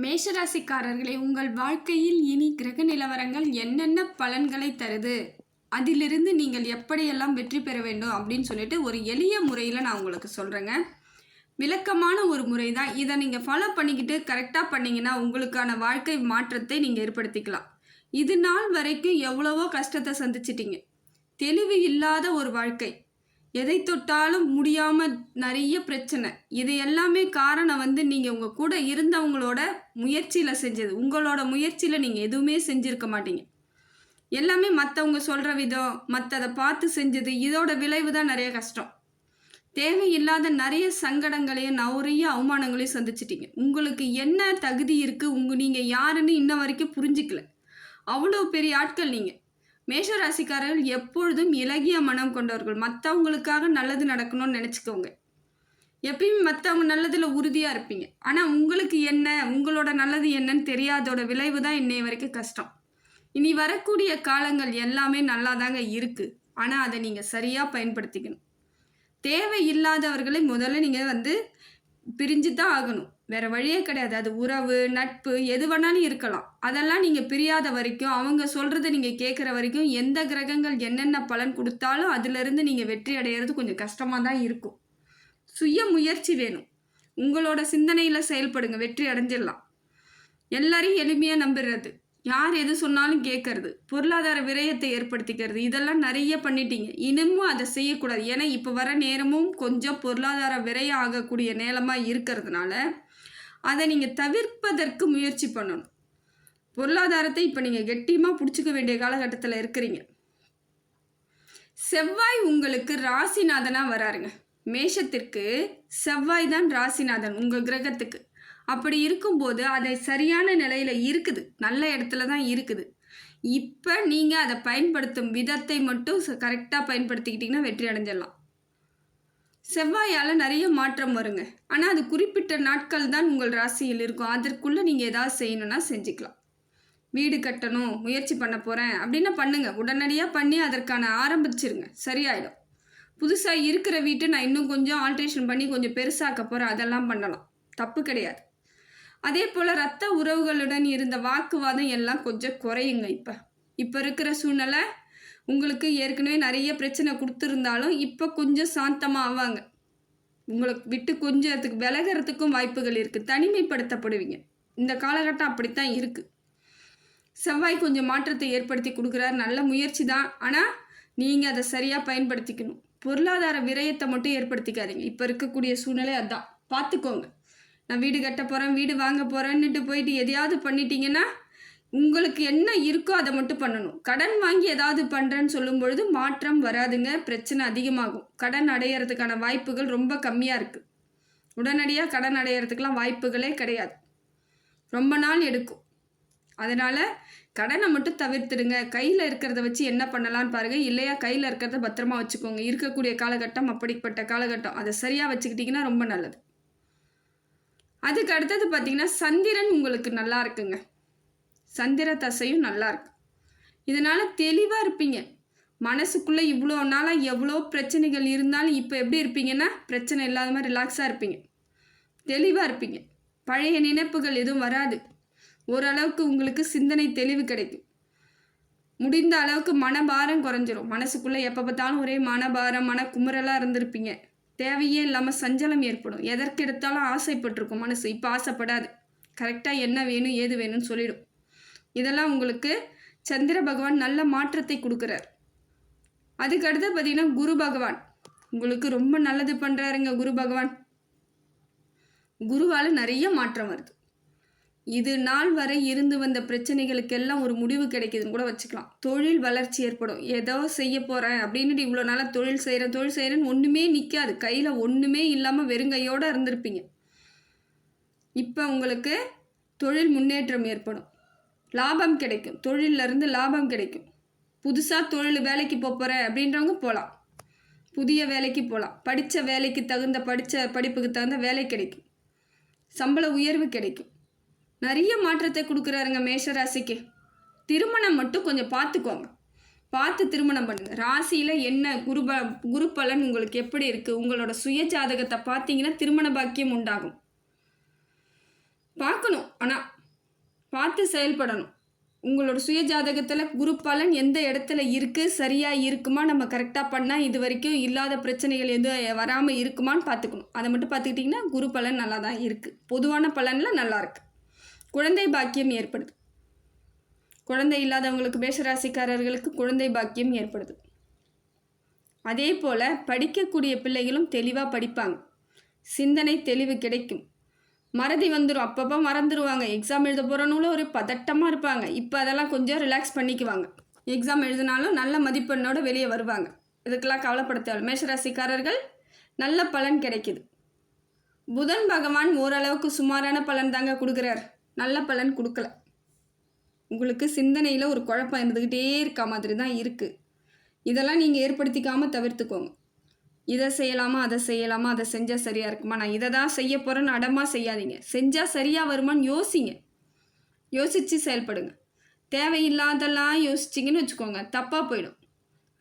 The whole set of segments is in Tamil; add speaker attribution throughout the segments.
Speaker 1: மேஷராசிக்காரர்களே, உங்கள் வாழ்க்கையில் இனி கிரக நிலவரங்கள் என்னென்ன பலன்களை தருது, அதிலிருந்து நீங்கள் எப்படியெல்லாம் வெற்றி பெற வேண்டும் அப்படின்னு சொல்லிட்டு ஒரு எளிய முறையில் நான் உங்களுக்கு சொல்கிறேங்க. விளக்கமான ஒரு முறை தான். இதை நீங்கள் ஃபாலோ பண்ணிக்கிட்டு கரெக்டாக பண்ணிங்கன்னா உங்களுக்கான வாழ்க்கை மாற்றத்தை நீங்கள் ஏற்படுத்திக்கலாம். இது நாள் வரைக்கும் எவ்வளவோ கஷ்டத்தை சந்திச்சிட்டிங்க. தெளிவு இல்லாத ஒரு வாழ்க்கை, எதை தொட்டாலும் முடியாமல் நிறைய பிரச்சனை. இது எல்லாமே காரணம் நீங்கள் உங்கள் கூட இருந்தவங்களோட முயற்சியில் செஞ்சது. உங்களோட முயற்சியில் நீங்கள் எதுவுமே செஞ்சுருக்க மாட்டீங்க. எல்லாமே மற்றவங்க சொல்கிற விதம், மற்றதை பார்த்து செஞ்சது, இதோட விளைவு தான் நிறைய கஷ்டம். தேவையில்லாத நிறைய சங்கடங்களையும் நிறைய அவமானங்களையும் சந்திச்சிட்டிங்க. உங்களுக்கு என்ன தகுதி இருக்குது, நீங்கள் யாருன்னு இன்ன வரைக்கும் புரிஞ்சிக்கல. அவ்வளோ பெரிய ஆட்கள் நீங்கள். மேஷராசிக்காரர்கள் எப்பொழுதும் இலகிய மனம் கொண்டவர்கள். மற்றவங்களுக்காக நல்லது நடக்கணும்னு நினச்சிக்கோங்க. எப்பயுமே மற்றவங்க நல்லதில் உறுதியாக இருப்பீங்க. ஆனால் உங்களுக்கு என்ன, உங்களோட நல்லது என்னன்னு தெரியாதோட விளைவு தான் இன்னைய வரைக்கும் கஷ்டம். இனி வரக்கூடிய காலங்கள் எல்லாமே நல்லா தாங்க இருக்குது. ஆனால் அதை நீங்கள் சரியாக பயன்படுத்திக்கணும். தேவையில்லாதவர்களை முதல்ல நீங்கள் பிரிஞ்சு தான் ஆகணும். வேறு வழியே கிடையாது. அது உறவு, நட்பு, எது வேணாலும் இருக்கலாம். அதெல்லாம் நீங்கள் பிரியாத வரைக்கும், அவங்க சொல்கிறத நீங்கள் கேட்குற வரைக்கும், எந்த கிரகங்கள் என்னென்ன பலன் கொடுத்தாலும் அதிலிருந்து நீங்கள் வெற்றி அடைகிறது கொஞ்சம் கஷ்டமாக தான் இருக்கும். சுய முயற்சி வேணும். உங்களோட சிந்தனையில் செயல்படுங்க, வெற்றி அடைஞ்சிடலாம். எல்லாரையும் எளிமையாக நம்பிடுறது, யார் எது சொன்னாலும் கேட்கறது, பொருளாதார விரயத்தை ஏற்படுத்திக்கிறது, இதெல்லாம் நிறைய பண்ணிட்டீங்க. இன்னமும் அதை செய்யக்கூடாது. ஏன்னா இப்போ வர நேரமும் கொஞ்சம் பொருளாதார விரயம் ஆகக்கூடிய நேரமாக இருக்கிறதுனால அதை நீங்கள் தவிர்ப்பதற்கு முயற்சி பண்ணணும். பொருளாதாரத்தை இப்போ நீங்கள் கெட்டியமாக பிடிச்சிக்க வேண்டிய காலகட்டத்தில் இருக்கிறீங்க. செவ்வாய் உங்களுக்கு ராசிநாதனாக வராருங்க. மேஷத்திற்கு செவ்வாய் தான் ராசிநாதன் உங்கள் கிரகத்துக்கு. அப்படி இருக்கும்போது அதை சரியான நிலையில் இருக்குது, நல்ல இடத்துல தான் இருக்குது. இப்போ நீங்கள் அதை பயன்படுத்தும் விதத்தை மட்டும் கரெக்டாக பயன்படுத்திக்கிட்டிங்கன்னா வெற்றி அடைஞ்சிடலாம். செவ்வாயால் நிறைய மாற்றம் வருங்க. ஆனால் அது குறிப்பிட்ட நாட்கள் தான் உங்கள் ராசியில் இருக்கும். அதற்குள்ளே நீங்கள் ஏதாவது செய்யணும்னா செஞ்சுக்கலாம். வீடு கட்டணும், முயற்சி பண்ண போகிறேன் அப்படின்னா பண்ணுங்கள். உடனடியாக பண்ணி அதற்கான ஆரம்பிச்சிருங்க, சரியாயிடும். புதுசாக இருக்கிற வீட்டை நான் இன்னும் கொஞ்சம் ஆல்ட்ரேஷன் பண்ணி கொஞ்சம் பெருசாக்க போகிறேன், அதெல்லாம் பண்ணலாம், தப்பு கிடையாது. அதே போல் ரத்த உறவுகளுடன் இருந்த வாக்குவாதம் எல்லாம் கொஞ்சம் குறையுங்க. இப்போ இருக்கிற சூழ்நிலை உங்களுக்கு ஏற்கனவே நிறைய பிரச்சனை கொடுத்துருந்தாலும் இப்போ கொஞ்சம் சாந்தமாக ஆவாங்க. உங்களுக்கு விட்டு கொஞ்சத்துக்கு விலகிறதுக்கும் வாய்ப்புகள் இருக்குது. தனிமைப்படுத்தப்படுவீங்க. இந்த காலகட்டம் அப்படித்தான் இருக்குது. செவ்வாய் கொஞ்சம் மாற்றத்தை ஏற்படுத்தி கொடுக்குறாரு. நல்ல முயற்சி தான். ஆனால் நீங்கள் அதை சரியாக பயன்படுத்திக்கணும். பொருளாதார விரயத்தை மட்டும் ஏற்படுத்திக்காதீங்க. இப்போ இருக்கக்கூடிய சூழ்நிலை அதுதான், பார்த்துக்கோங்க. நான் வீடு கட்ட போகிறேன், வீடு வாங்க போகிறேன்னுட்டு போயிட்டு எதையாவது பண்ணிட்டீங்கன்னா உங்களுக்கு என்ன இருக்கோ அதை மட்டும் பண்ணணும். கடன் வாங்கி ஏதாவது பண்ணுறேன்னு சொல்லும் பொழுது மாற்றம் வராதுங்க, பிரச்சனை அதிகமாகும். கடன் அடையிறதுக்கான வாய்ப்புகள் ரொம்ப கம்மியாக இருக்குது. உடனடியாக கடன் அடையிறதுக்கெலாம் வாய்ப்புகளே கிடையாது, ரொம்ப நாள் எடுக்கும். அதனால் கடனை மட்டும் தவிர்த்துடுங்க. கையில் இருக்கிறத வச்சு என்ன பண்ணலான்னு பாருங்கள். இல்லையா கையில் இருக்கிறத பத்திரமா வச்சுக்கோங்க. இருக்கக்கூடிய காலகட்டம் அப்படிப்பட்ட காலகட்டம். அதை சரியாக வச்சுக்கிட்டிங்கன்னா ரொம்ப நல்லது. அதுக்கு அடுத்தது பார்த்திங்கன்னா சந்திரன் உங்களுக்கு நல்லா இருக்குங்க. சந்திர தசையும் நல்லா இருக்கு. இதனால் தெளிவாக இருப்பீங்க. மனசுக்குள்ளே இவ்வளோ நாளாக எவ்வளோ பிரச்சனைகள் இருந்தாலும் இப்போ எப்படி இருப்பீங்கன்னா பிரச்சனை இல்லாத மாதிரி ரிலாக்ஸாக இருப்பீங்க, தெளிவாக இருப்பீங்க. பழைய நினைப்புகள் எதுவும் வராது. ஓரளவுக்கு உங்களுக்கு சிந்தனை தெளிவு கிடைக்கும். முடிந்த அளவுக்கு மனபாரம் குறைஞ்சிரும். மனசுக்குள்ளே எப்போ பார்த்தாலும் ஒரே மனபாரம், மனக்குமுறலாக இருந்திருப்பீங்க. தேவையே இல்லாமல் சஞ்சலம் ஏற்படும். எதற்கு எடுத்தாலும் ஆசைப்பட்டிருக்கும் மனசு. இப்போ ஆசைப்படாது. கரெக்டாக என்ன வேணும் ஏது வேணும்னு சொல்லிடும். இதெல்லாம் உங்களுக்கு சந்திர பகவான் நல்ல மாற்றத்தை கொடுக்குறார். அதுக்கடுத்து பார்த்தீங்கன்னா குரு பகவான் உங்களுக்கு ரொம்ப நல்லது பண்ணுறாருங்க. குரு பகவான், குருவால் நிறைய மாற்றம் வருது. இது நாள் வரை இருந்து வந்த பிரச்சனைகளுக்கெல்லாம் ஒரு முடிவு கிடைக்குதுன்னு கூட வச்சுக்கலாம். தொழில் வளர்ச்சி ஏற்படும். ஏதோ செய்ய போகிறேன் அப்படின்ட்டு இவ்வளோ நாளாக தொழில் செய்கிறேன்னு ஒன்றுமே நிற்காது. கையில் ஒன்றுமே இல்லாமல் வெறுங்கையோடு இருந்திருப்பீங்க. இப்போ உங்களுக்கு தொழில் முன்னேற்றம் ஏற்படும். லாபம் கிடைக்கும். தொழிலிருந்து லாபம் கிடைக்கும். புதுசாக தொழில் வேலைக்கு போகிறேன் அப்படின்றவங்க போகலாம். புதிய வேலைக்கு போகலாம். படித்த வேலைக்கு தகுந்த படிப்புக்கு தகுந்த வேலை கிடைக்கும். சம்பள உயர்வு கிடைக்கும். நிறைய மாற்றத்தை கொடுக்குறாருங்க மேஷராசிக்கு. திருமணம் மட்டும் கொஞ்சம் பார்த்துக்கோங்க. பார்த்து திருமணம் பண்ணுங்கள். ராசியில் என்ன குரு பலன் உங்களுக்கு எப்படி இருக்குது, உங்களோட சுய ஜாதகத்தை பார்த்தீங்கன்னா திருமண பாக்கியம் உண்டாகும். பார்க்கணும், ஆனால் பார்த்து செயல்படணும். உங்களோட சுய ஜாதகத்தில் குரு பலன் எந்த இடத்துல இருக்குது, சரியாக இருக்குமா, நம்ம கரெக்டாக பண்ணால் இது வரைக்கும் இல்லாத பிரச்சனைகள் எதுவும் வராமல் இருக்குமான்னு பார்த்துக்கணும். அதை மட்டும் பார்த்துக்கிட்டிங்கன்னா குரு பலன் நல்லா தான் இருக்குது. பொதுவான பலனில் நல்லா இருக்குது. குழந்தை பாக்கியம் ஏற்படுது. குழந்தை இல்லாதவங்களுக்கு, மேஷராசிக்காரர்களுக்கு குழந்தை பாக்கியம் ஏற்படுது. அதே போல் படிக்கக்கூடிய பிள்ளைகளும் தெளிவாக படிப்பாங்க. சிந்தனை தெளிவு கிடைக்கும். மறதி வந்துடும், அப்பப்போ மறந்துடுவாங்க. எக்ஸாம் எழுத போகிறவங்களும் ஒரு பதட்டமாக இருப்பாங்க. இப்போ அதெல்லாம் கொஞ்சம் ரிலாக்ஸ் பண்ணிக்குவாங்க. எக்ஸாம் எழுதினாலும் நல்ல மதிப்பெண்ணோடு வெளியே வருவாங்க. இதுக்கெல்லாம் கவலைப்பட தேவை. மேஷராசிக்காரர்கள் நல்ல பலன் கிடைக்குது. புதன் பகவான் ஓரளவுக்கு சுமாரான பலன் தாங்க கொடுக்குறார், நல்ல பலன் கொடுக்கல. உங்களுக்கு சிந்தனையில் ஒரு குழப்பம் இருந்துக்கிட்டே இருக்க மாதிரி தான் இருக்குது. இதெல்லாம் நீங்கள் ஏற்படுத்திக்காமல் தவிர்த்துக்கோங்க. இதை செய்யலாமா, அதை செய்யலாமா, அதை செஞ்சால் சரியாக இருக்குமா, நான் இதை தான் செய்ய போகிறேன்னு அடமாக செய்யாதீங்க. செஞ்சால் சரியாக வருமானு யோசிங்க. யோசித்து செயல்படுங்க. தேவையில்லாதெல்லாம் யோசிச்சிங்கன்னு வச்சுக்கோங்க, தப்பாக போயிடும்.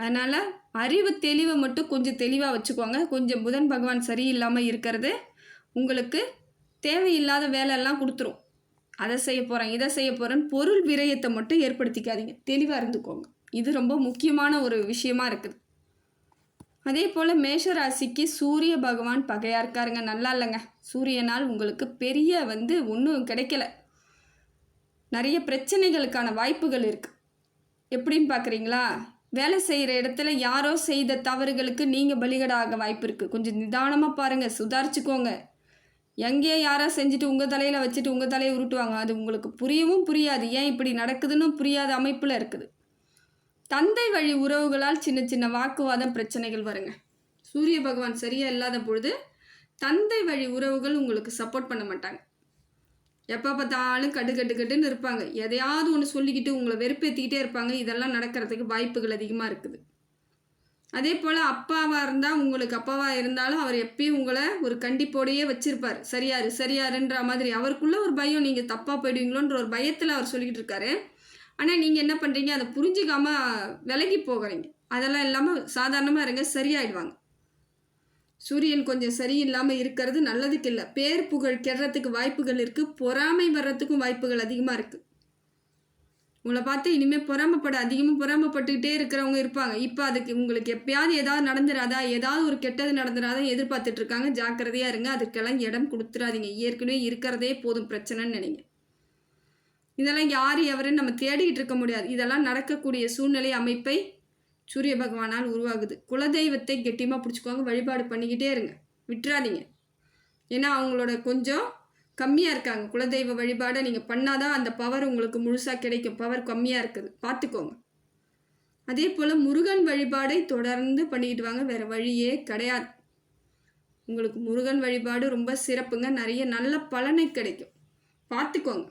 Speaker 1: அதனால் அறிவு தெளிவை மட்டும் கொஞ்சம் தெளிவாக வச்சுக்கோங்க. கொஞ்சம் புதன் பகவான் சரியில்லாமல் இருக்கிறது உங்களுக்கு தேவையில்லாத வேலையெல்லாம் கொடுத்துரும். அதை செய்ய போகிறேன், இதை செய்ய போகிறேன்னு பொருள் விரயத்தை மட்டும் ஏற்படுத்திக்காதீங்க. தெளிவாக இருந்துக்கோங்க. இது ரொம்ப முக்கியமான ஒரு விஷயமா இருக்குது. அதே போல் மேஷராசிக்கு சூரிய பகவான் பகையாக இருக்காருங்க, நல்லா இல்லைங்க. சூரியனால் உங்களுக்கு பெரிய ஒன்றும் கிடைக்கல. நிறைய பிரச்சனைகளுக்கான வாய்ப்புகள் இருக்குது. எப்படின்னு பார்க்குறீங்களா? வேலை செய்கிற இடத்துல யாரோ செய்த தவறுகளுக்கு நீங்கள் பலிகடாக வாய்ப்பு இருக்குது. கொஞ்சம் நிதானமாக பாருங்கள், சுதாரிச்சுக்கோங்க. எங்கேயோ யாரோ செஞ்சுட்டு உங்கள் தலையில் வச்சுட்டு உங்கள் தலையை உருட்டுவாங்க. அது உங்களுக்கு புரியவும் புரியாது, ஏன் இப்படி நடக்குதுன்னு புரியாத அமைப்பில் இருக்குது. தந்தை வழி உறவுகளால் சின்ன சின்ன வாக்குவாதம், பிரச்சனைகள் வருங்க. சூரிய பகவான் சரியாக இல்லாத பொழுது தந்தை வழி உறவுகள் உங்களுக்கு சப்போர்ட் பண்ண மாட்டாங்க. எப்போ பார்த்தாலும் கட்டுன்னு இருப்பாங்க. எதையாவது ஒன்று சொல்லிக்கிட்டு உங்களை வெறுப்பேற்றிக்கிட்டே இருப்பாங்க. இதெல்லாம் நடக்கிறதுக்கு வாய்ப்புகள் அதிகமாக இருக்குது. அதே போல் அப்பாவாக இருந்தால், உங்களுக்கு அப்பாவாக இருந்தாலும் அவர் எப்பயும் உங்களை ஒரு கண்டிப்போடையே வச்சுருப்பார். சரியாருன்ற மாதிரி. அவருக்குள்ளே ஒரு பயம், நீங்கள் தப்பாக போயிடுவீங்களோன்ற ஒரு பயத்தில் அவர் சொல்லிக்கிட்டு இருக்காரு. ஆனால் நீங்கள் என்ன பண்ணுறீங்க, அதை புரிஞ்சிக்காமல் விலகி போகிறீங்க. அதெல்லாம் இல்லாமல் சாதாரணமாக இருங்க, சரியாயிடுவாங்க. சூரியன் கொஞ்சம் சரியில்லாமல் இருக்கிறது நல்லதுக்கு இல்லை. பேர் புகழ் கெடுறதுக்கு வாய்ப்புகள் இருக்குது. பொறாமை வர்றதுக்கும் வாய்ப்புகள் அதிகமாக இருக்குது. உங்களை பார்த்து இனிமேல் அதிகமாக பொறாமப்பட்டுக்கிட்டே இருக்கிறவங்க இருப்பாங்க. இப்போ அதுக்கு உங்களுக்கு எப்பயாவது ஏதாவது நடந்துடாதா, ஏதாவது ஒரு கெட்டது நடந்துடாதா எதிர்பார்த்துட்ருக்காங்க. ஜாக்கிரதையாக இருங்க. அதுக்கெல்லாம் இடம் கொடுத்துடாதீங்க. ஏற்கனவே இருக்கிறதே போதும் பிரச்சனைன்னு நினைங்க. இதெல்லாம் யார் எவருன்னு நம்ம தேடிக்கிட்டு இருக்க முடியாது. இதெல்லாம் நடக்கக்கூடிய சூழ்நிலை அமைப்பை சூரிய பகவானால் உருவாகுது. குலதெய்வத்தை கெட்டியமாக பிடிச்சிக்கோங்க. வழிபாடு பண்ணிக்கிட்டே இருங்க, விட்டுறாதீங்க. ஏன்னா அவங்களோட கொஞ்சம் கம்மியாக இருக்காங்க. குலதெய்வ வழிபாடை நீங்கள் பண்ணாதான் அந்த பவர் உங்களுக்கு முழுசாக கிடைக்கும். பவர் கம்மியாக இருக்குது, பார்த்துக்கோங்க. அதே போல் முருகன் வழிபாடை தொடர்ந்து பண்ணிக்கிட்டு வாங்க. வேறு வழியே கிடையாது. உங்களுக்கு முருகன் வழிபாடு ரொம்ப சிறப்புங்க. நிறைய நல்ல பலனை கிடைக்கும், பார்த்துக்கோங்க.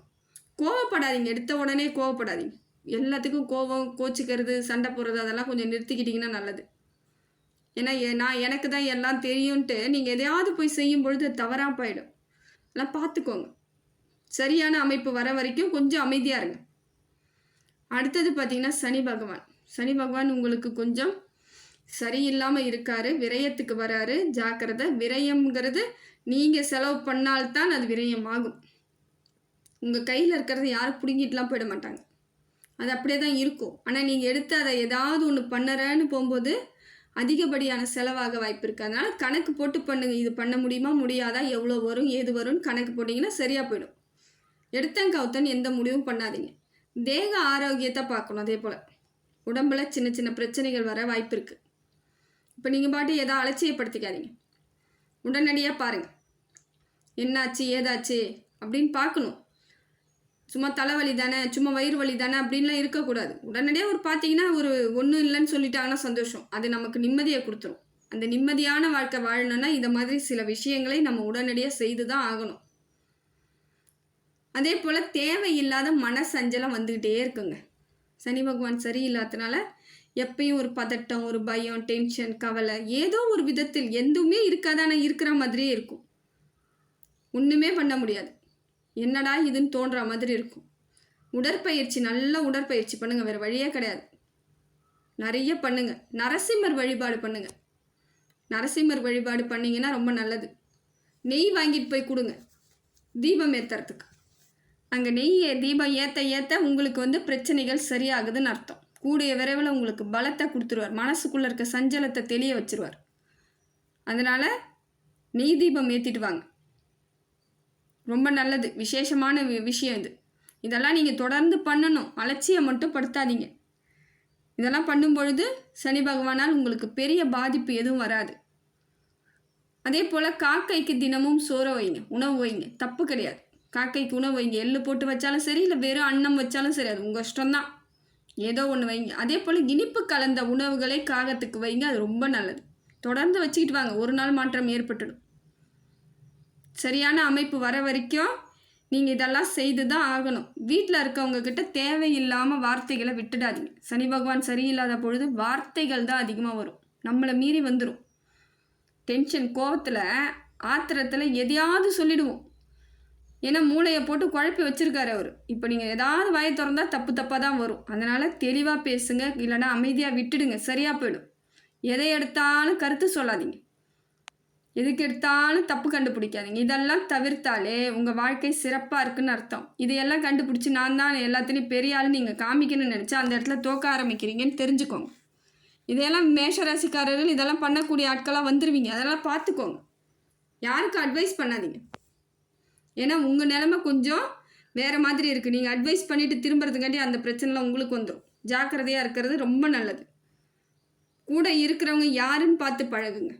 Speaker 1: கோவப்படாதீங்க, எடுத்த உடனே கோவப்படாதீங்க. எல்லாத்துக்கும் கோவம், கோச்சிக்கிறது, சண்டை போடுறது அதெல்லாம் கொஞ்சம் நிறுத்திக்கிட்டிங்கன்னா நல்லது. ஏன்னா எனக்கு தான் எல்லாம் தெரியும்ன்ட்டு நீங்கள் எதையாவது போய் செய்யும் பொழுது தவறாக போயிடும். எல்லாம் பார்த்துக்கோங்க. சரியான அமைப்பு வர வரைக்கும் கொஞ்சம் அமைதியாக இருங்க. அடுத்தது பார்த்திங்கன்னா சனி பகவான் உங்களுக்கு கொஞ்சம் சரியில்லாமல் இருக்காரு. விரயத்துக்கு வராரு, ஜாக்கிரதை. விரயம்ங்கிறது நீங்கள் செலவு பண்ணால்தான் அது விரயம் ஆகும். உங்கள் கையில் இருக்கிறத யாரும் பிடுங்கிட்டுலாம் போயிட மாட்டாங்க. அது அப்படியே தான் இருக்கும். ஆனால் நீங்கள் எடுத்து அதை ஏதாவது ஒன்று பண்ணுறேன்னு போகும்போது அதிகப்படியான செலவாக வாய்ப்பு இருக்குது. அதனால் கணக்கு போட்டு பண்ணுங்கள். இது பண்ண முடியுமா, முடியாதா, எவ்வளோ வரும், ஏது வரும்னு கணக்கு போட்டிங்கன்னா சரியாக போயிடும். எடுத்தன் எந்த முடிவும் பண்ணாதீங்க. தேக ஆரோக்கியத்தை பார்க்கணும். அதே போல் உடம்பில் சின்ன சின்ன பிரச்சனைகள் வர வாய்ப்பு இருக்குது. இப்போ நீங்கள் பாட்டு எதாவது அலட்சியப்படுத்திக்காதீங்க. உடனடியாக பாருங்கள், என்னாச்சு ஏதாச்சு அப்படின்னு பார்க்கணும். சும்மா தலைவலி தானே, சும்மா வயிறு வலி தானே அப்படின்லாம் இருக்கக்கூடாது. உடனடியாக பார்த்தீங்கன்னா ஒன்றும் இல்லைன்னு சொல்லிட்டாங்கன்னா சந்தோஷம். அது நமக்கு நிம்மதியை கொடுத்துரும். அந்த நிம்மதியான வாழ்க்கை வாழணும்னா இந்த மாதிரி சில விஷயங்களை நம்ம உடனடியாக செய்து தான் ஆகணும். அதே போல் தேவையில்லாத மனசஞ்சலம் வந்துக்கிட்டே இருக்குங்க. சனி பகவான் சரியில்லாதனால எப்பயும் ஒரு பதட்டம், ஒரு பயம், டென்ஷன், கவலை, ஏதோ ஒரு விதத்தில் எதுவுமே இருக்காதான இருக்கிற மாதிரியே இருக்கும். ஒன்றுமே பண்ண முடியாது. என்னடா இதுன்னு தோன்ற மாதிரி இருக்கும். உடற்பயிற்சி, நல்ல உடற்பயிற்சி பண்ணுங்கள். வேறு வழியே கிடையாது. நிறைய பண்ணுங்கள். நரசிம்மர் வழிபாடு பண்ணுங்கள். நரசிம்மர் வழிபாடு பண்ணிங்கன்னா ரொம்ப நல்லது. நெய் வாங்கிட்டு போய் கொடுங்க தீபம் ஏற்றுறதுக்கு. அங்கே நெய் தீபம் ஏற்ற ஏற்ற உங்களுக்கு வந்து பிரச்சனைகள் சரியாகுதுன்னு அர்த்தம். கூடிய விரைவில் உங்களுக்கு பலத்தை கொடுத்துருவார். மனசுக்குள்ளே இருக்க சஞ்சலத்தை தெளிய வச்சுருவார். அதனால் நெய் தீபம் ஏற்றிட்டு வாங்க. ரொம்ப நல்லது, விசேஷமான விஷயம் இது. இதெல்லாம் நீங்கள் தொடர்ந்து பண்ணணும், அலட்சியம் மட்டும் படுத்தாதீங்க. இதெல்லாம் பண்ணும் பொழுது சனி பகவானால் உங்களுக்கு பெரிய பாதிப்பு எதுவும் வராது. அதே போல் காக்கைக்கு தினமும் சோற வைங்க, உணவு வைங்க, தப்பு கிடையாது. காக்கைக்கு உணவு வைங்க, எள்ளு போட்டு வச்சாலும் சரி, இல்லை வெறும் அன்னம் வச்சாலும் சரி, அது உங்கள் இஷ்டம்தான். ஏதோ ஒன்று வைங்க. அதே போல் இனிப்பு கலந்த உணவுகளை காகத்துக்கு வைங்க, அது ரொம்ப நல்லது. தொடர்ந்து வச்சுக்கிட்டு வாங்க, ஒரு நாள் மாற்றம் ஏற்பட்டுடும். சரியான அமைப்பு வர வரைக்கும் நீங்கள் இதெல்லாம் செய்து தான் ஆகணும். வீட்டில் இருக்கவங்க கிட்ட தேவையில்லாமல் வார்த்தைகளை விட்டுடாதீங்க. சனி பகவான் சரியில்லாத பொழுது வார்த்தைகள் தான் அதிகமாக வரும், நம்மளை மீறி வந்துடும். டென்ஷன், கோவத்தில், ஆத்திரத்தில் எதையாவது சொல்லிடுவோம். ஏன்னா மூளையை போட்டு குழப்பி வச்சுருக்காரு அவர். இப்போ நீங்கள் ஏதாவது வாயை திறந்தா தப்பு தப்பாக தான் வரும். அதனால் தெளிவாக பேசுங்க, இல்லைனா அமைதியாக விட்டுடுங்க, சரியாக போயிடும். எதை எடுத்தாலும் கருத்து சொல்லாதீங்க, எதுக்கு எடுத்தாலும் தப்பு கண்டுபிடிக்காதீங்க. இதெல்லாம் தவிர்த்தாலே உங்கள் வாழ்க்கை சிறப்பாக இருக்குன்னு அர்த்தம். இதையெல்லாம் கண்டுபிடிச்சி நான் தான் எல்லாத்துலேயும் பெரிய ஆள் நீங்கள் காமிக்கணும்னு நினச்சா அந்த இடத்துல தோக்க ஆரம்பிக்கிறீங்கன்னு தெரிஞ்சுக்கோங்க. இதையெல்லாம் மேஷராசிக்காரர்கள் இதெல்லாம் பண்ணக்கூடிய ஆட்களாக வந்துடுவீங்க. அதெல்லாம் பார்த்துக்கோங்க. யாருக்கும் அட்வைஸ் பண்ணாதீங்க. ஏன்னா உங்கள் நிலைமை கொஞ்சம் வேறு மாதிரி இருக்குது. நீங்கள் அட்வைஸ் பண்ணிவிட்டு திரும்புறதுக்காண்டி அந்த பிரச்சனைலாம் உங்களுக்கு வந்துடும். ஜாக்கிரதையாக இருக்கிறது ரொம்ப நல்லது. கூட இருக்கிறவங்க யாருன்னு பார்த்து பழகுங்க.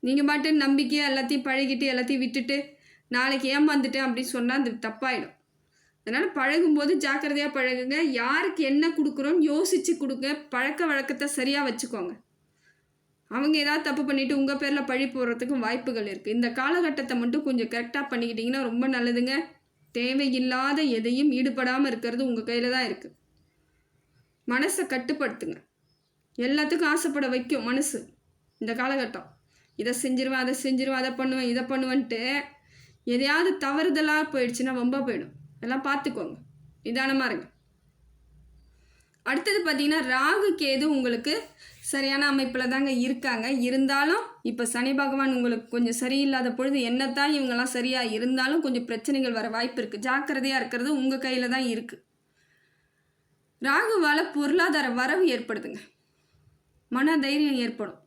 Speaker 1: நீங்கள் பாட்டு நம்பிக்கையாக எல்லாத்தையும் பழகிட்டு எல்லாத்தையும் விட்டுட்டு நாளைக்கு ஏமாந்துட்டேன் அப்படின்னு சொன்னால் அது தப்பாயிடும். அதனால் பழகும்போது ஜாக்கிரதையாக பழகுங்க. யாருக்கு என்ன கொடுக்குறோன்னு யோசித்து கொடுங்க. பழக்க வழக்கத்தை சரியாக வச்சுக்கோங்க. அவங்க ஏதாவது தப்பு பண்ணிவிட்டு உங்கள் பேரில் பழி போடுறதுக்கும் வாய்ப்புகள் இருக்குது. இந்த காலகட்டத்தை மட்டும் கொஞ்சம் கரெக்டாக பண்ணிக்கிட்டிங்கன்னா ரொம்ப நல்லதுங்க. தேவையில்லாத எதையும் ஈடுபடாமல் இருக்கிறது உங்கள் கையில் தான் இருக்குது. மனசை கட்டுப்படுத்துங்க. எல்லாத்துக்கும் ஆசைப்பட வைக்கும் மனசு இந்த காலகட்டம். இதை செஞ்சிருவேன், அதை செஞ்சிருவேன், அதை பண்ணுவேன், இதை பண்ணுவேன்ட்டு எதையாவது தவறுதலாக போயிடுச்சுன்னா ரொம்ப போயிடும். எல்லாம் பார்த்துக்கோங்க, நிதானமாக இருங்க. அடுத்தது பார்த்திங்கன்னா ராகு கேது உங்களுக்கு சரியான அமைப்பில் தாங்க இருக்காங்க. இருந்தாலும் இப்போ சனி பகவான் உங்களுக்கு கொஞ்சம் சரியில்லாத பொழுது என்னத்தான் இவங்கெல்லாம் சரியாக இருந்தாலும் கொஞ்சம் பிரச்சனைகள் வர வாய்ப்பு இருக்குது. ஜாக்கிரதையாக இருக்கிறது உங்கள் கையில் தான் இருக்குது. ராகுவால் பொருளாதார வரவு ஏற்படுதுங்க, மன தைரியம் ஏற்படும்.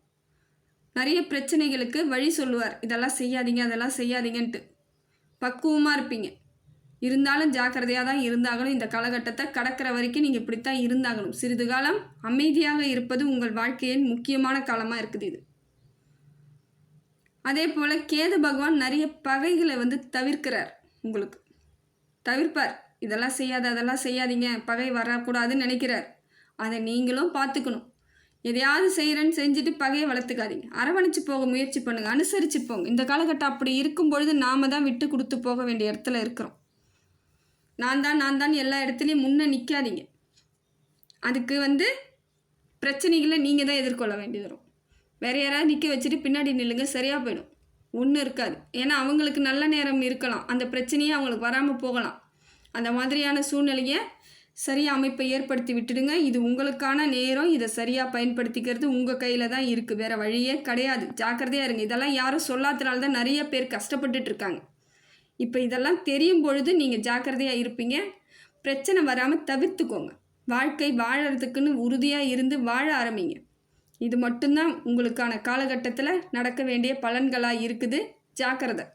Speaker 1: நிறைய பிரச்சனைகளுக்கு வழி சொல்லுவார், இதெல்லாம் செய்யாதீங்க அதெல்லாம் செய்யாதீங்கன்ட்டு. பக்குவமாக இருப்பீங்க. இருந்தாலும் ஜாக்கிரதையாக தான் இருந்தாகணும். இந்த காலகட்டத்தை கடக்கிற வரைக்கும் நீங்கள் இப்படித்தான் இருந்தாகணும். சிறிது காலம் அமைதியாக இருப்பது உங்கள் வாழ்க்கையின் முக்கியமான காலமாக இருக்குது இது. அதே போல் கேது பகவான் நிறைய பகைகளை தவிர்க்கிறார். உங்களுக்கு தவிர்ப்பார். இதெல்லாம் செய்யாத அதெல்லாம் செய்யாதீங்க, பகை வரக்கூடாதுன்னு நினைக்கிறார். அதை நீங்களும் பார்த்துக்கணும். எதையாவது செய்கிறேன்னு செஞ்சுட்டு பகையை வளர்த்துக்காதீங்க. அரவணைச்சு போக முயற்சி பண்ணுங்கள், அனுசரித்து போங்க. இந்த காலகட்டம் அப்படி இருக்கும் பொழுது நாம் தான் விட்டு கொடுத்து போக வேண்டிய இடத்துல இருக்கிறோம். நான் தான் எல்லா இடத்துலையும் முன்னே நிற்காதீங்க. அதுக்கு பிரச்சனைகளை நீங்கள் தான் எதிர்கொள்ள வேண்டியது வரும். வேறு யாராவது நிற்க வச்சுட்டு பின்னாடி நில்லுங்க, சரியாக போயிடும். ஒன்றும் இருக்காது. ஏன்னா அவங்களுக்கு நல்ல நேரம் இருக்கலாம், அந்த பிரச்சனையே அவங்களுக்கு வராமல் போகலாம். அந்த மாதிரியான சூழ்நிலையை சரியாக அமைப்பை ஏற்படுத்தி விட்டுடுங்க. இது உங்களுக்கான நேரம். இதை சரியாக பயன்படுத்திக்கிறது உங்கள் கையில் தான் இருக்குது, வேறு வழியே கிடையாது. ஜாக்கிரதையாக இருங்க. இதெல்லாம் யாரும் சொல்லாதனால தான் நிறைய பேர் கஷ்டப்பட்டுட்டு இருக்காங்க. இப்போ இதெல்லாம் தெரியும் பொழுது நீங்கள் ஜாக்கிரதையாக இருப்பீங்க. பிரச்சனை வராமல் தவிர்த்துக்கோங்க. வாழ்க்கை வாழறதுக்குன்னு உறுதியாக இருந்து வாழ ஆரம்பிங்க. இது மட்டும்தான் உங்களுக்கான காலகட்டத்தில் நடக்க வேண்டிய பலன்களாக இருக்குது. ஜாக்கிரதை.